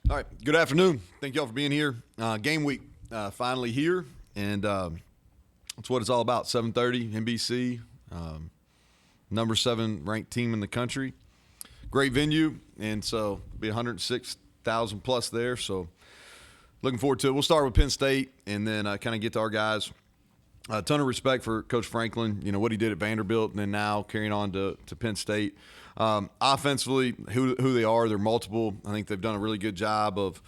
All right, good afternoon. Thank y'all for being here. Game week finally here, and that's what it's all about. 7:30 NBC, number 7 ranked team in the country. Great venue, and so be 106,000 plus there. So looking forward to it. We'll start with Penn State, and then kind of get to our guys. A ton of respect for Coach Franklin. You know what he did at Vanderbilt, and then now carrying on to Penn State. Offensively, who they are, they're multiple. I think they've done a really good job of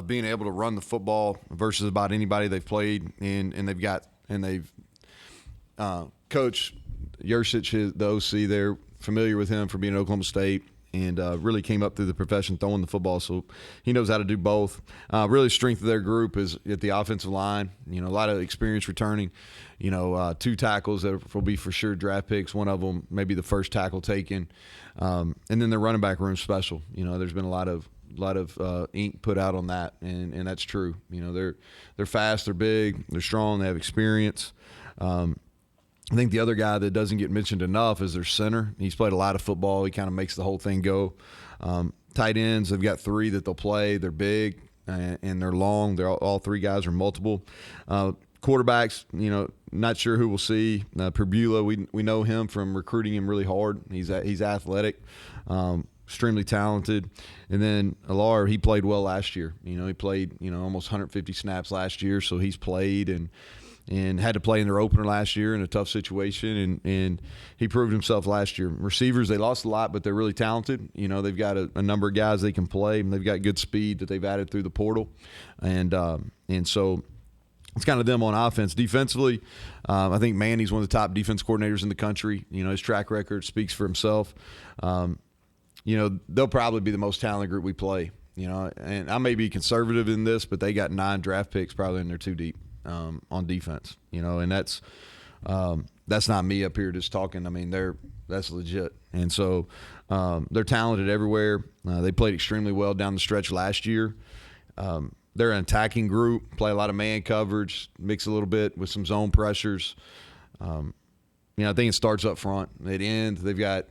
being able to run the football versus about anybody they've played, and they've Coach Yurcich, the OC, they're familiar with him from being at Oklahoma State, and really came up through the profession throwing the football, so he knows how to do both. Really, strength of their group is at the offensive line. You know, a lot of experience returning. You know, 2 tackles that will be for sure draft picks. One of them maybe the first tackle taken, and then their running back room special. You know, there's been a lot of ink put out on that, and that's true. You know, they're fast, they're big, they're strong, they have experience. I think the other guy that doesn't get mentioned enough is their center. He's played a lot of football. He kind of makes the whole thing go. Tight ends, they've got 3 that they'll play. They're big and they're long. They're all 3 guys are multiple. Quarterbacks, you know, not sure who we'll see. Perbula, we know him from recruiting him really hard. He's athletic, extremely talented. And then Alar, he played well last year. You know, he played, almost 150 snaps last year, so he's played and had to play in their opener last year in a tough situation, and he proved himself last year. Receivers, they lost a lot, but they're really talented. You know, they've got a number of guys they can play, and they've got good speed that they've added through the portal. And so it's kind of them on offense. Defensively, I think Manny's one of the top defense coordinators in the country. You know, his track record speaks for himself. You know, they'll probably be the most talented group we play. You know, and I may be conservative in this, but they got 9 draft picks probably in their 2 deep. On defense, you know, and that's not me up here just talking. I mean, that's legit, and so they're talented everywhere. They played extremely well down the stretch last year. They're an attacking group, play a lot of man coverage, mix a little bit with some zone pressures. You know, I think it starts up front. At end, they've got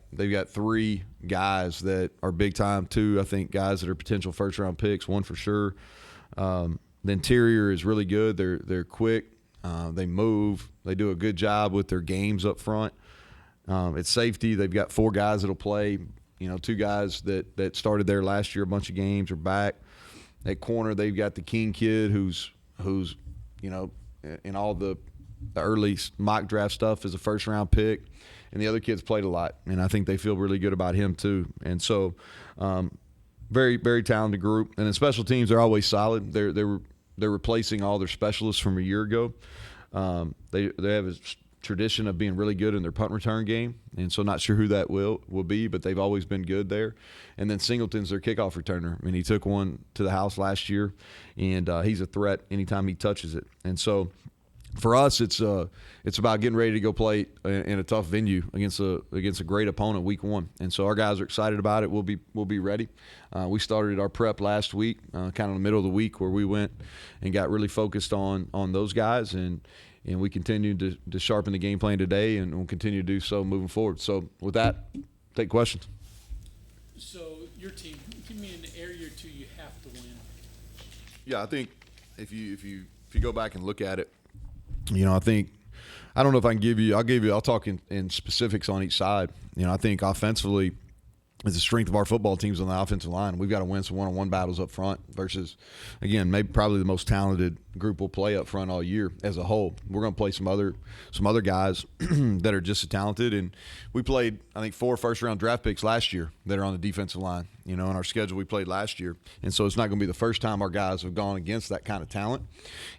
3 guys that are big time. 2, I think, guys that are potential first round picks. 1 for sure. The interior is really good. They're quick. They move. They do a good job with their games up front. At safety, they've got 4 guys that'll play. You know, 2 guys that started there last year, a bunch of games, are back. At corner, they've got the King kid who's you know, in all the early mock draft stuff is a first-round pick. And the other kids played a lot, and I think they feel really good about him too. And so very, very talented group. And in special teams, they're always solid. They're replacing all their specialists from a year ago. They have a tradition of being really good in their punt return game, and so not sure who that will be, but they've always been good there. And then Singleton's their kickoff returner. I mean, he took one to the house last year, and he's a threat anytime he touches it. And so for us, it's about getting ready to go play in a tough venue against a great opponent week 1. And so our guys are excited about it. We'll be ready. We started our prep last week, kind of in the middle of the week, where we went and got really focused on those guys, and we continue to sharpen the game plan today, and we'll continue to do so moving forward. So with that, take questions. So your team, give me an area or 2 you have to win. Yeah, I think if you go back and look at it, you know, I don't know if I can give you. I'll talk in specifics on each side. You know, I think offensively, is the strength of our football teams on the offensive line. We've got to win some one-on-one battles up front versus, again, probably the most talented group we'll play up front all year as a whole. We're going to play some other guys that are just as talented. And we played, I think, 4 first-round draft picks last year that are on the defensive line, you know, in our schedule we played last year. And so it's not going to be the first time our guys have gone against that kind of talent.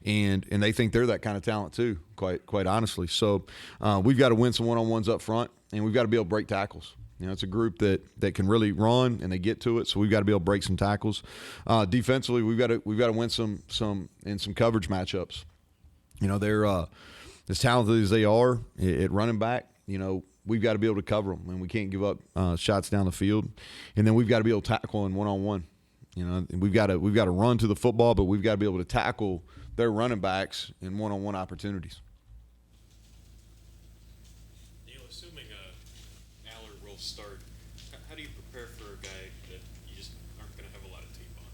And they think they're that kind of talent too, quite honestly. So we've got to win some one-on-ones up front, and we've got to be able to break tackles. You know, it's a group that can really run, and they get to it. So we've got to be able to break some tackles. Defensively, we've got to win some coverage matchups. You know, they're as talented as they are at running back. You know, we've got to be able to cover them, and we can't give up shots down the field. And then we've got to be able to tackle in one-on-one. You know, we've got to run to the football, but we've got to be able to tackle their running backs in one-on-one opportunities. Start. How do you prepare for a guy that you just aren't going to have a lot of tape on?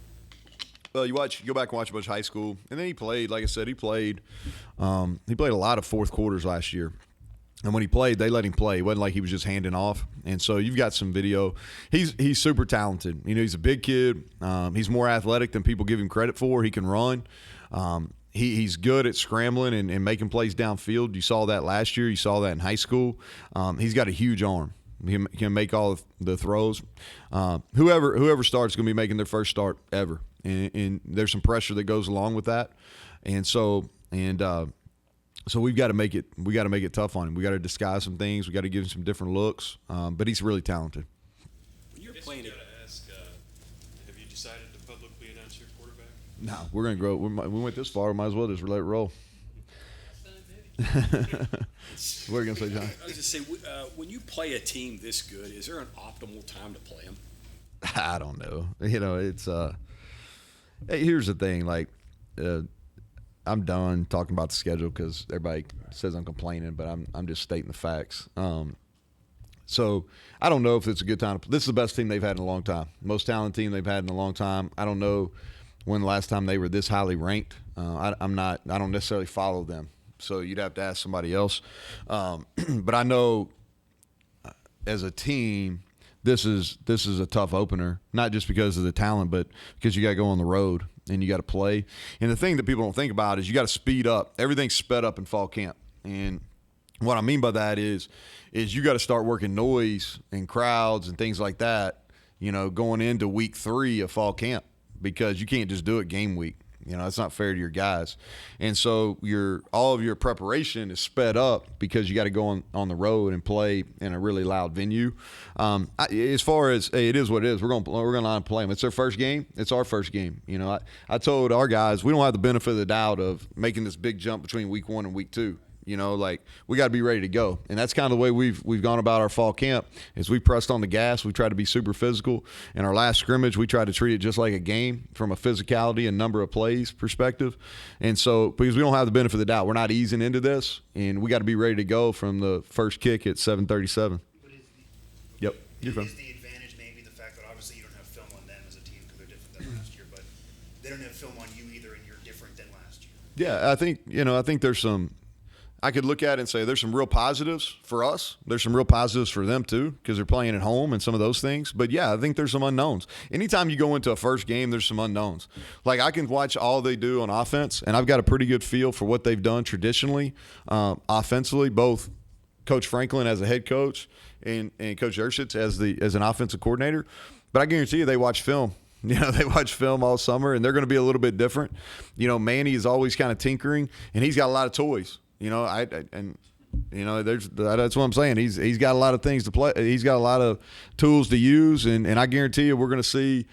Well, you go back and watch a bunch of high school, and then he played. Like I said, he played a lot of fourth quarters last year. And when he played, they let him play. It wasn't like he was just handing off. And so you've got some video. He's super talented. You know, he's a big kid. He's more athletic than people give him credit for. He can run. He's good at scrambling and making plays downfield. You saw that last year. You saw that in high school. He's got a huge arm. He can make all of the throws. Whoever starts is going to be making their first start ever. And there's some pressure that goes along with that. So we've got to make it tough on him. We got to disguise some things. We got to give him some different looks. But he's really talented. When you're playing, you got to ask, have you decided to publicly announce your quarterback? No, we're going to grow. We went this far. We might as well just let it roll. What are you going to say, John? I was just say, when you play a team this good, is there an optimal time to play them? I don't know. You know, it's hey, here's the thing. Like, I'm done talking about the schedule because everybody says I'm complaining, but I'm just stating the facts. So I don't know if it's a good time. This is the best team they've had in a long time. Most talented team they've had in a long time. I don't know when the last time they were this highly ranked. I don't necessarily follow them. So you'd have to ask somebody else. But I know as a team, this is a tough opener, not just because of the talent, but because you got to go on the road and you got to play. And the thing that people don't think about is you got to speed up. Everything's sped up in fall camp. And what I mean by that is you got to start working noise and crowds and things like that, you know, going into week 3 of fall camp, because you can't just do it game week. You know, it's not fair to your guys. And so all of your preparation is sped up because you got to go on the road and play in a really loud venue. As far as, hey, it is what it is. We're going to line up and play them. It's their first game. It's our first game. You know, I told our guys we don't have the benefit of the doubt of making this big jump between week 1 and week 2. You know, like, we got to be ready to go. And that's kind of the way we've gone about our fall camp is we pressed on the gas. We tried to be super physical. In our last scrimmage, we tried to treat it just like a game from a physicality and number of plays perspective. And so, because we don't have the benefit of the doubt, we're not easing into this, and we got to be ready to go from the first kick at 7:37. Yep. Is the advantage maybe the fact that obviously you don't have film on them as a team because they're different than last year, but they don't have film on you either, and you're different than last year? Yeah, I think there's some – I could look at it and say there's some real positives for us. There's some real positives for them too, because they're playing at home and some of those things. But, yeah, I think there's some unknowns. Anytime you go into a first game, there's some unknowns. Like, I can watch all they do on offense, and I've got a pretty good feel for what they've done traditionally offensively, both Coach Franklin as a head coach and Coach Urshitz as an offensive coordinator. But I guarantee you they watch film. You know, they watch film all summer, and they're going to be a little bit different. You know, Manny is always kind of tinkering, and he's got a lot of toys. You know, that's what I'm saying. He's got a lot of things to play. He's got a lot of tools to use, and I guarantee you we're going to see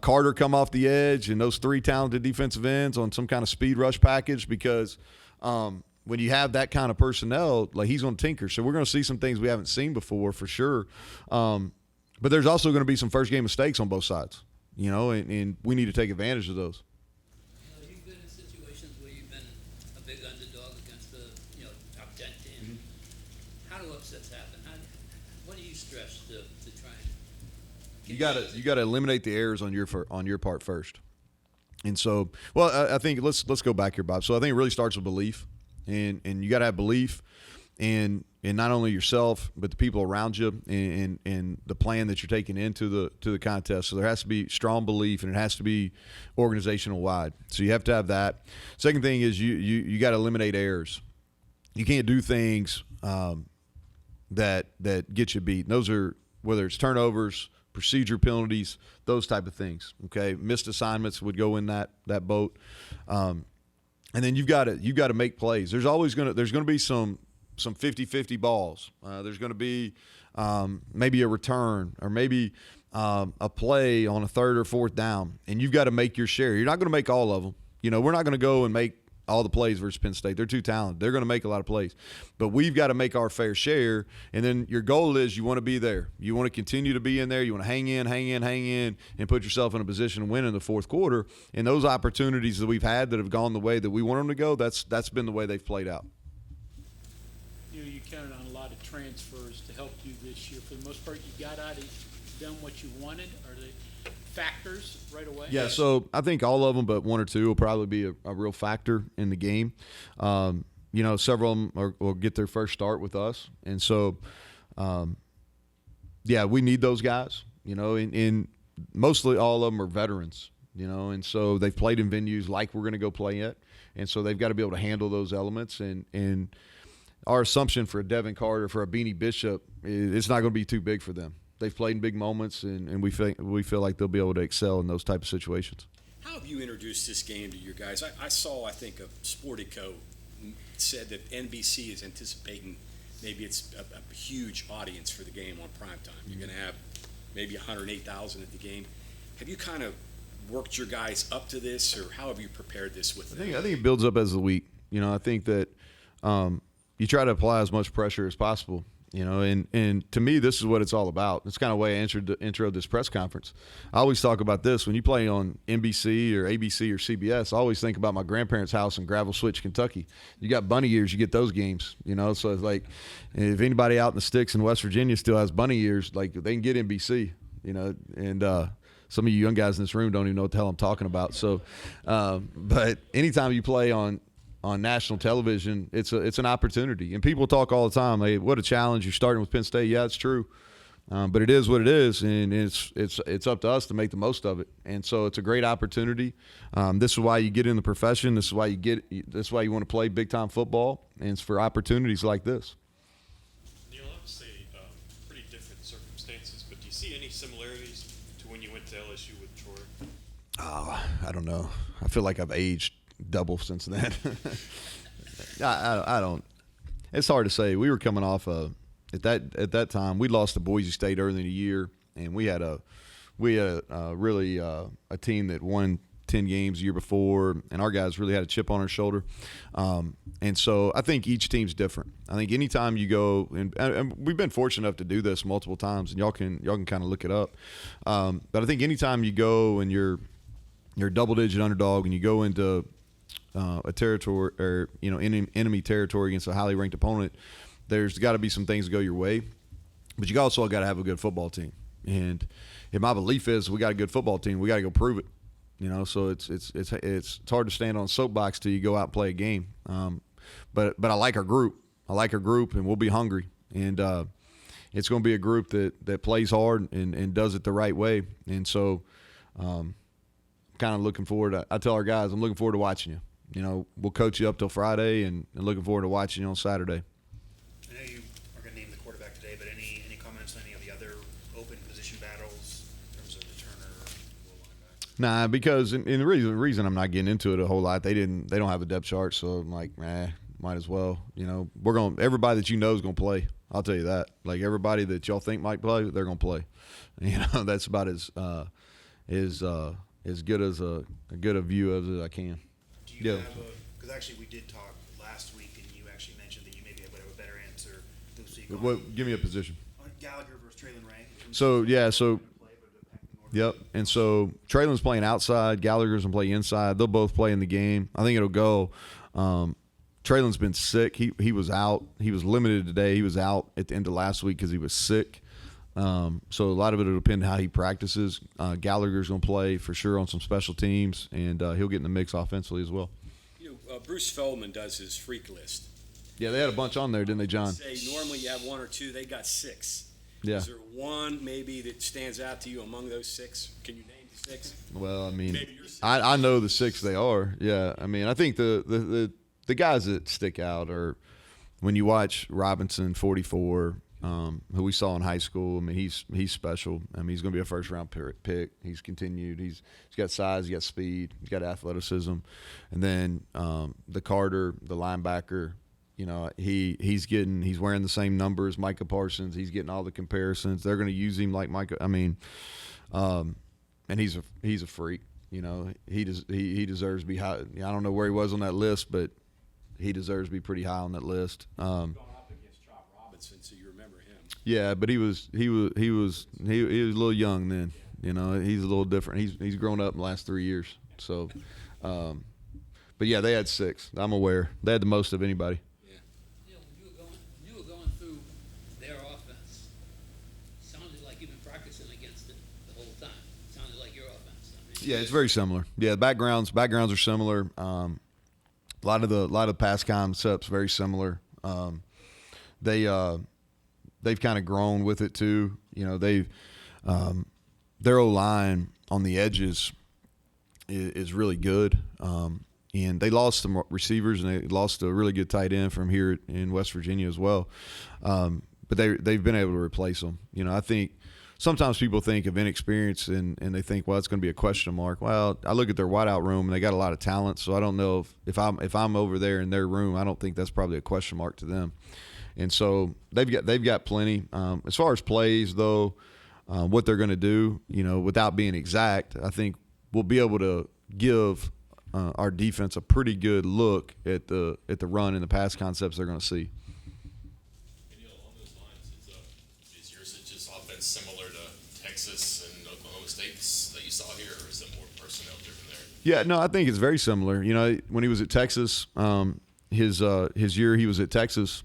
Carter come off the edge and those 3 talented defensive ends on some kind of speed rush package, because when you have that kind of personnel, like, he's going to tinker. So we're going to see some things we haven't seen before for sure. But there's also going to be some first game mistakes on both sides, you know, and we need to take advantage of those. You've been in situations where you've been a big underdog against the top 10 team. Mm-hmm. How do upsets happen? What do you stress to try and? You got to eliminate the errors on your part first. And so, well, I think let's go back here, Bob. So I think it really starts with belief, and you got to have belief in not only yourself but the people around you and the plan that you're taking into the contest. So there has to be strong belief, and it has to be organizational wide. So you have to have that. Second thing is you got to eliminate errors. You can't do things that get you beat. And those are, whether it's turnovers, procedure penalties, those type of things. Okay, missed assignments would go in that boat. And then you've got to make plays. There's going to be some 50-50 balls. There's going to be maybe a return or maybe a play on a 3rd or 4th down, and you've got to make your share. You're not going to make all of them. You know, we're not going to go and make all the plays versus Penn State. They're too talented. They're going to make a lot of plays. But we've got to make our fair share, and then your goal is you want to be there. You want to continue to be in there. You want to hang in, and put yourself in a position to win in the 4th quarter. And those opportunities that we've had that have gone the way that we want them to go, that's been the way they've played out. You counted on a lot of transfers to help you this year. For the most part, you got out, done what you wanted. Are they factors right away? Yeah, so I think all of them, but one or two will probably be a real factor in the game. Several of them will get their first start with us, and so, we need those guys. And mostly all of them are veterans. And so they've played in venues like we're going to go play at, and so they've got to be able to handle those elements. And our assumption for a Devin Carter, for a Beanie Bishop, it's not going to be too big for them. They've played in big moments, and we feel like they'll be able to excel in those type of situations. How have you introduced this game to your guys? I think a Sportico said that NBC is anticipating maybe it's a huge audience for the game on primetime. You're going to have maybe 108,000 at the game. Have you kind of worked your guys up to this, or how have you prepared this with them? I think it builds up as the week. I think that you try to apply as much pressure as possible. And to me, this is what it's all about. It's kind of the way I intro this press conference. I always talk about this. When you play on NBC or ABC or CBS, I always think about my grandparents' house in Gravel Switch, Kentucky. You got bunny ears, you get those games, So it's like, if anybody out in the sticks in West Virginia still has bunny ears, like, they can get NBC, and some of you young guys in this room don't even know what the hell I'm talking about. So, but anytime you play on national television, it's an opportunity. And people talk all the time, hey, what a challenge, you're starting with Penn State. Yeah, it's true. But it is what it is, and it's up to us to make the most of it. And so it's a great opportunity. This is why you get in the profession. This is why you want to play big-time football, and it's for opportunities like this. Neal, obviously pretty different circumstances, but do you see any similarities to when you went to LSU with Troy? Oh, I don't know. I feel like I've aged double since then. I don't. It's hard to say. We were coming off at that time. We lost to Boise State early in the year, and we had a team that won 10 games the year before, and our guys really had a chip on our shoulder. And so I think each team's different. I think anytime you go, and we've been fortunate enough to do this multiple times, and y'all can kind of look it up. But I think anytime you go and you're a double-digit underdog and you go into a territory or enemy territory against a highly ranked opponent, there's got to be some things that go your way, but you also got to have a good football team. And my belief is we got a good football team. We got to go prove it. So it's hard to stand on a soapbox till you go out and play a game. But I like our group. And we'll be hungry. And it's going to be a group that plays hard and does it the right way. And so kind of looking forward. I tell our guys, I'm looking forward to watching you. We'll coach you up till Friday, and looking forward to watching you on Saturday. I know you are going to name the quarterback today, but any comments on any of the other open position battles in terms of returner, linebacker? Nah, because and the reason I'm not getting into it a whole lot, they don't have a depth chart, so I'm like, might as well. Everybody that is going to play. I'll tell you that. Like, everybody that y'all think might play, they're going to play. That's about as good as a good a view as I can. Do you have because actually we did talk last week, and you actually mentioned that you maybe would have a better answer this week. Give me a position. On Gallagher versus Traylon Ray. Yep. And so Traylon's playing outside, Gallagher's going to play inside. They'll both play in the game. I think it'll go. Traylon's been sick. He was out. He was limited today. He was out at the end of last week because he was sick. So a lot of it will depend on how he practices. Gallagher's going to play for sure on some special teams, and he'll get in the mix offensively as well. Bruce Feldman does his freak list. Yeah, they had a bunch on there, didn't they, John? Normally you have one or two. They got 6. Yeah. Is there one maybe that stands out to you among those 6? Can you name the 6? Well, I mean, I know the 6 they are. Yeah, I mean, I think the guys that stick out are when you watch Robinson, 44. Who we saw in high school. I mean, he's special. I mean, he's going to be a first-round pick. He's continued. He's got size. He's got speed. He's got athleticism. And then the Carter, the linebacker, he's wearing the same number as Micah Parsons. He's getting all the comparisons. They're going to use him like Micah. I mean, and he's a freak. He deserves to be high. I don't know where he was on that list, but he deserves to be pretty high on that list. So you remember him? Yeah, but he was a little young then. He's a little different. He's grown up in the last 3 years. So, but yeah, they had 6. I'm aware they had the most of anybody. Yeah. You were going through their offense. Sounded like you've been practicing against it the whole time. Sounded like your Yeah, it's very similar. Yeah, backgrounds are similar. A lot of the pass concepts very similar. They've kind of grown with it too. You know, their O-line on the edges is really good. And they lost some receivers, and they lost a really good tight end from here in West Virginia as well. But they've been able to replace them. You know, I think sometimes people think of inexperience and they think, well, it's going to be a question mark. Well, I look at their wideout room, and they got a lot of talent, so I don't know if I'm over there in their room, I don't think that's probably a question mark to them. And so they've got plenty. As far as plays, though, what they're going to do, you know, without being exact, I think we'll be able to give our defense a pretty good look at the run and the pass concepts they're going to see. Neal, along those lines, is yours just offense similar to Texas and Oklahoma State that you saw here, or is it more personnel driven there? Yeah, no, I think it's very similar. You know, when he was at Texas, his year he was at Texas,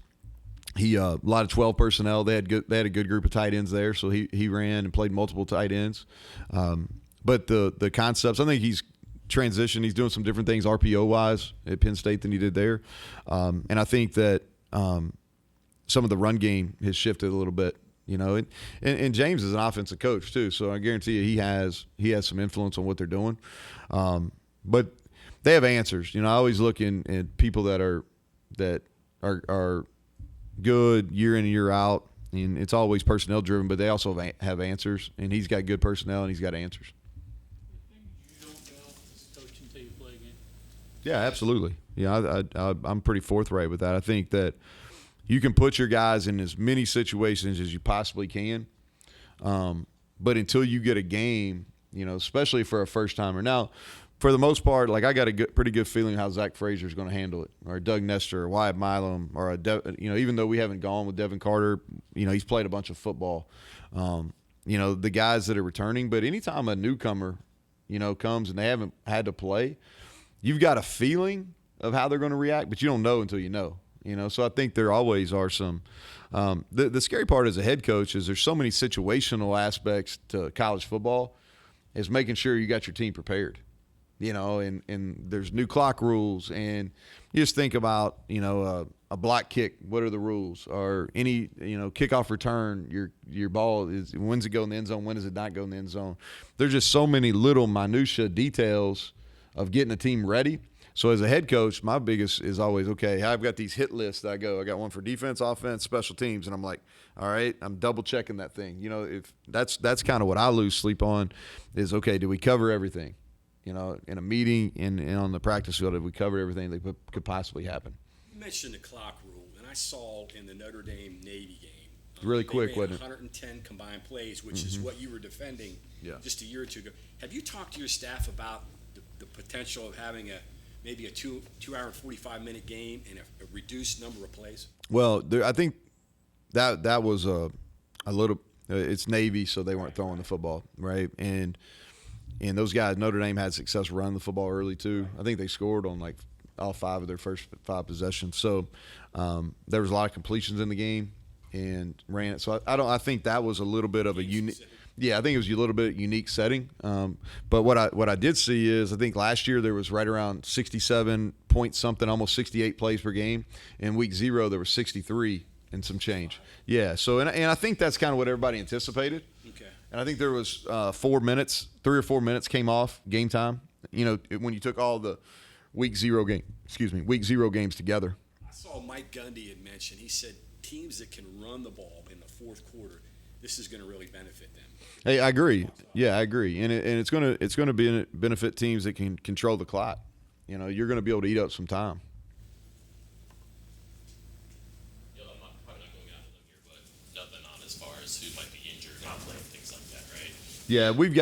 he a lot of 12 personnel. They had a good group of tight ends there, so he ran and played multiple tight ends. But the concepts, I think he's transitioned. He's doing some different things RPO wise at Penn State than he did there, and I think that some of the run game has shifted a little bit. You know, and James is an offensive coach too, so I guarantee you he has some influence on what they're doing. But they have answers. You know, I always look at people that are good year in and year out, and it's always personnel driven, but they also have answers, and he's got good personnel and he's got answers. The thing you don't know is coach until you play again. Yeah, absolutely. Yeah, I'm pretty forthright with that. I think that you can put your guys in as many situations as you possibly can, but until you get a game, you know, especially for a first timer. Now, for the most part, like I got a pretty good feeling how Zach Frazier is going to handle it, or Doug Nestor, or Wyatt Milam, or even though we haven't gone with Devin Carter, you know, he's played a bunch of football. You know, the guys that are returning, but anytime a newcomer, you know, comes and they haven't had to play, you've got a feeling of how they're going to react, but you don't know until you know. You know, so I think there always are some. The scary part as a head coach is there's so many situational aspects to college football, is making sure you got your team prepared. You know, and there's new clock rules, and you just think about, you know, a block kick. What are the rules? Or any, you know, kickoff return. Your ball is, when's it go in the end zone? When does it not go in the end zone? There's just so many little minutia details of getting a team ready. So as a head coach, my biggest is always, okay, I've got these hit lists that I got one for defense, offense, special teams, and I'm like, all right, I'm double checking that thing. You know, if that's kind of what I lose sleep on is, okay, do we cover everything? You know, in a meeting and on the practice field, if we covered everything that could possibly happen. You mentioned the clock rule, and I saw in the Notre Dame Navy game. Really quick, wasn't it? 110 combined plays, which is what you were defending just a year or two ago. Have you talked to your staff about the potential of having maybe a 2 hour and 45-minute game and a reduced number of plays? Well, I think that was a little. It's Navy, so they weren't throwing the football, right? And those guys, Notre Dame had success running the football early too. I think they scored on like all 5 of their first 5 possessions. So there was a lot of completions in the game and ran it. So I think that was a little bit of a unique. Yeah, I think it was a little bit unique setting. But what I did see is, I think last year there was right around 67 point something, almost 68 plays per game. In week 0 there was 63 and some change. Yeah. So and I think that's kind of what everybody anticipated. Okay. And I think there was 3 or 4 minutes came off game time. You know, when you took all the week 0 games together. I saw Mike Gundy had mentioned, he said teams that can run the ball in the fourth quarter, this is going to really benefit them. Hey, I agree. Yeah, I agree. And it's going to benefit teams that can control the clock. You know, you're going to be able to eat up some time. I'm probably not going out of them here, but nothing on as far as who might be injured, not playing, things like that, right? Yeah, we've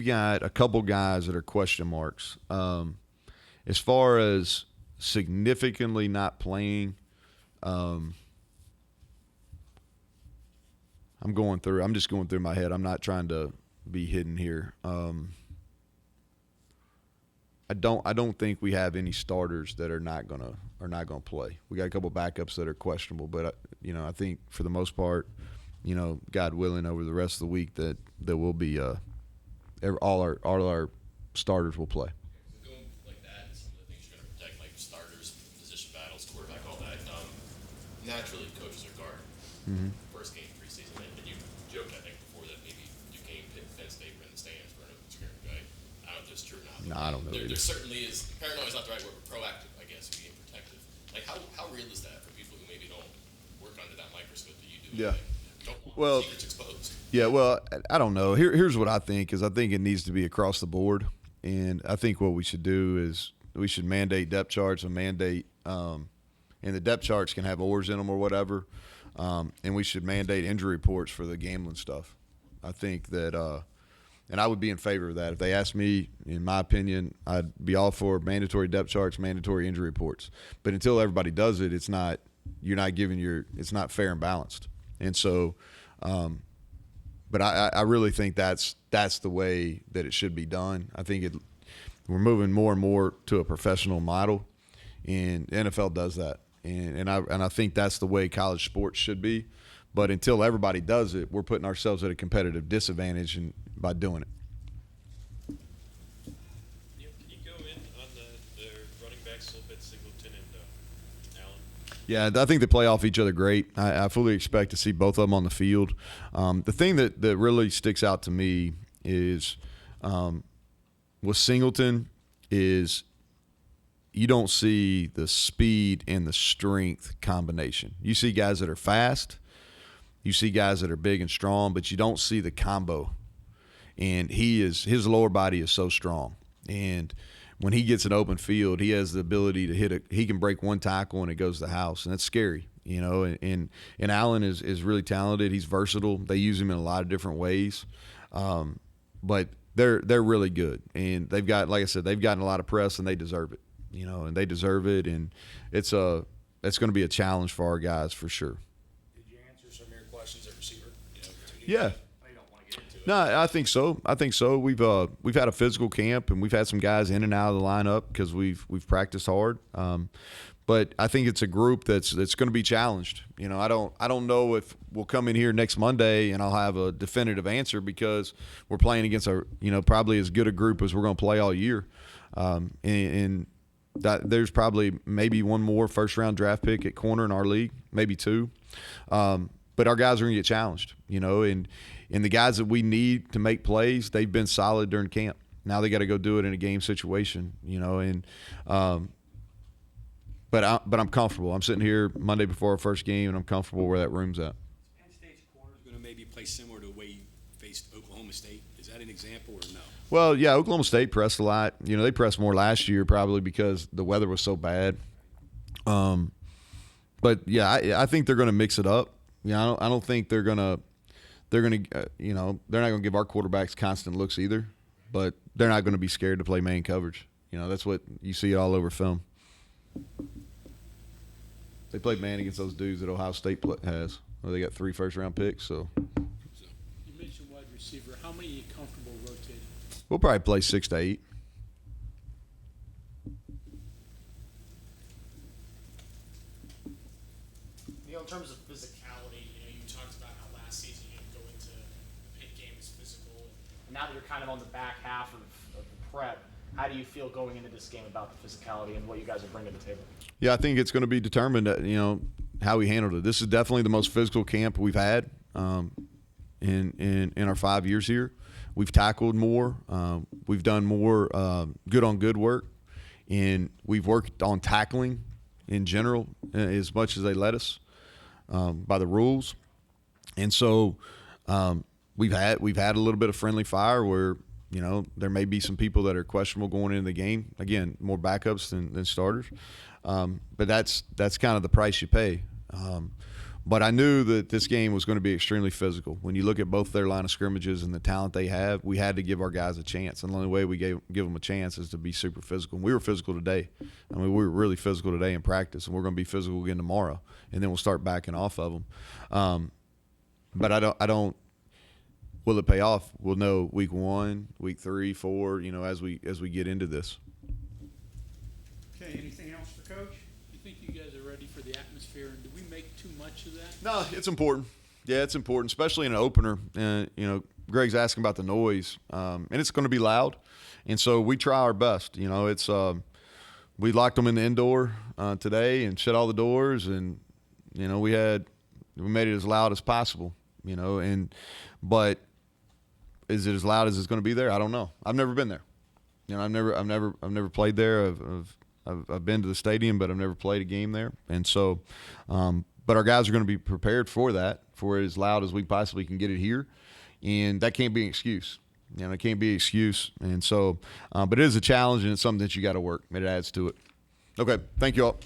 got a couple guys that are question marks. As far as significantly not playing, I'm just going through my head. I'm not trying to be hidden here. I don't think we have any starters that are not gonna play. We got a couple backups that are questionable, but I think for the most part, God willing, over the rest of the week that we'll be all our starters will play. Going like that, some of the things you're going to protect, like starters, position battles, quarterback, all that. Naturally, coaches are guard. First game preseason, and you joked, I think, before that maybe Duquesne, Penn State were in the stands for an open scrimmage, right? I don't know if that's true or not. No, I don't know either. There certainly is. Paranoia is not the right word, but proactive, I guess, being protective. Like, how real is that for people who maybe don't work under that microscope that you do? Yeah. Don't want Well, secrets exposed. Yeah, well, I don't know. Here's what I think is I think it needs to be across the board, and I think what we should do is we should mandate depth charts and mandate and the depth charts can have oars in them or whatever, and we should mandate injury reports for the gambling stuff. I think that, and I would be in favor of that. If they asked me, in my opinion, I'd be all for mandatory depth charts, mandatory injury reports. But until everybody does it, it's not not fair and balanced. And so, but I really think that's the way that it should be done. I think we're moving more and more to a professional model, and the NFL does that. And I think that's the way college sports should be. But until everybody does it, we're putting ourselves at a competitive disadvantage by doing it. Neal, can you go in on the running backs a little bit, Singleton and Allen? Yeah, I think they play off each other great. I fully expect to see both of them on the field. The thing that really sticks out to me is with Singleton is you don't see the speed and the strength combination. You see guys that are fast. You see guys that are big and strong, but you don't see the combo. And his lower body is so strong. And when he gets an open field, he has the ability to he can break one tackle and it goes to the house. And that's scary, you know. And Allen is really talented. He's versatile. They use him in a lot of different ways. But they're really good. And they've got, like I said, they've gotten a lot of press and they deserve it, you know, and they deserve it. And it's going to be a challenge for our guys for sure. Questions at receiver? Yeah. I don't want to get into it. No, I think so. We've had a physical camp and we've had some guys in and out of the lineup because we've practiced hard. But I think it's a group that's going to be challenged. You know, I don't know if we'll come in here next Monday and I'll have a definitive answer because we're playing against probably as good a group as we're going to play all year. And that there's probably maybe one more first round draft pick at corner in our league, maybe two. But our guys are going to get challenged, you know, and the guys that we need to make plays, they've been solid during camp. Now they got to go do it in a game situation, you know, and but I'm comfortable. I'm sitting here Monday before our first game, and I'm comfortable where that room's at. Penn State's corner is going to maybe play similar to the way you faced Oklahoma State. Is that an example or no? Well, yeah, Oklahoma State pressed a lot. You know, they pressed more last year probably because the weather was so bad. But yeah, I think they're going to mix it up. Yeah, I don't think they're gonna they're not gonna give our quarterbacks constant looks either, but they're not gonna be scared to play man coverage. You know, that's what you see all over film. They played man against those dudes that Ohio State has. Well, they got 3 first-round picks, so. You mentioned wide receiver. How many are you comfortable rotating? We'll probably play 6 to 8. Neal, in terms of physicality, you talked about how last season you didn't go into the Pitt game as physical, and now that you're kind of on the back half of the prep, how do you feel going into this game about the physicality and what you guys are bringing to the table? Yeah, I think it's going to be determined, how we handled it. This is definitely the most physical camp we've had in our 5 years here. We've tackled more. We've done more good-on-good work, and we've worked on tackling in general as much as they let us by the rules. And so we've had a little bit of friendly fire where there may be some people that are questionable going into the game. Again, more backups than starters. But that's kind of the price you pay. But I knew that this game was going to be extremely physical. When you look at both their line of scrimmages and the talent they have, we had to give our guys a chance. And the only way we give them a chance is to be super physical. And we were physical today. I mean, we were really physical today in practice, and we're going to be physical again tomorrow. And then we'll start backing off of them. But I don't. Will it pay off? We'll know week 1, week 3, 4. As we get into this. Okay, anything else for Coach? You think you guys are ready for the atmosphere, and do we make too much of that? No, it's important. Yeah, it's important, especially in an opener. Greg's asking about the noise, and it's going to be loud, and so we try our best. You know, it's we locked them in the indoor today and shut all the doors, and you know we made it as loud as possible. You know, but is it as loud as it's going to be there? I don't know. I've never been there. You know, I've never played there. I've been to the stadium, but I've never played a game there, and so. But our guys are going to be prepared for that, for as loud as we possibly can get it here, and that can't be an excuse. You know, it can't be an excuse, and so, but it is a challenge, and it's something that you got to work. It adds to it. Okay, thank you all.